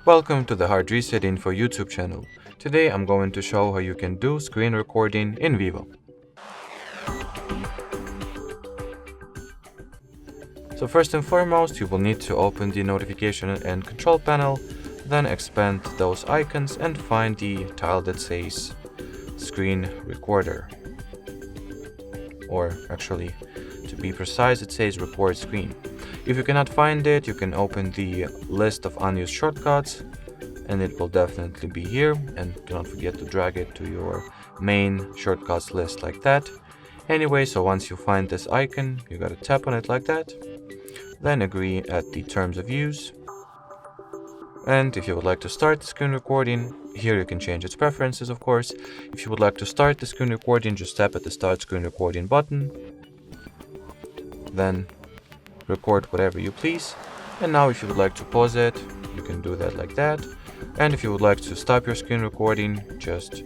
Welcome to the HardReset.Info YouTube channel. Today I'm going to show how you can do screen recording in VIVO. So first and foremost, you will need to open the notification and control panel, then expand those icons and find the tile that says screen recorder. Or actually, to be precise, it says record screen. If you cannot find it, you can open the list of unused shortcuts and it will definitely be here, and do not forget to drag it to your main shortcuts list like that. Anyway, so once you find this icon, you gotta tap on it like that, then agree at the terms of use. And if you would like to start the screen recording, here you can change its preferences, of course. If you would like to start the screen recording, just tap at the start screen recording button, then record whatever you please. And now if you would like to pause it, you can do that like that. And if you would like to stop your screen recording, just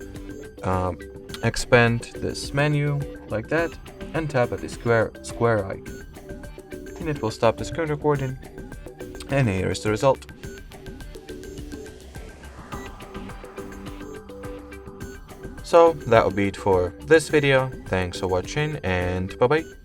expand this menu like that and tap at the square icon. And it will stop the screen recording. And here is the result. So that will be it for this video. Thanks for watching and bye bye.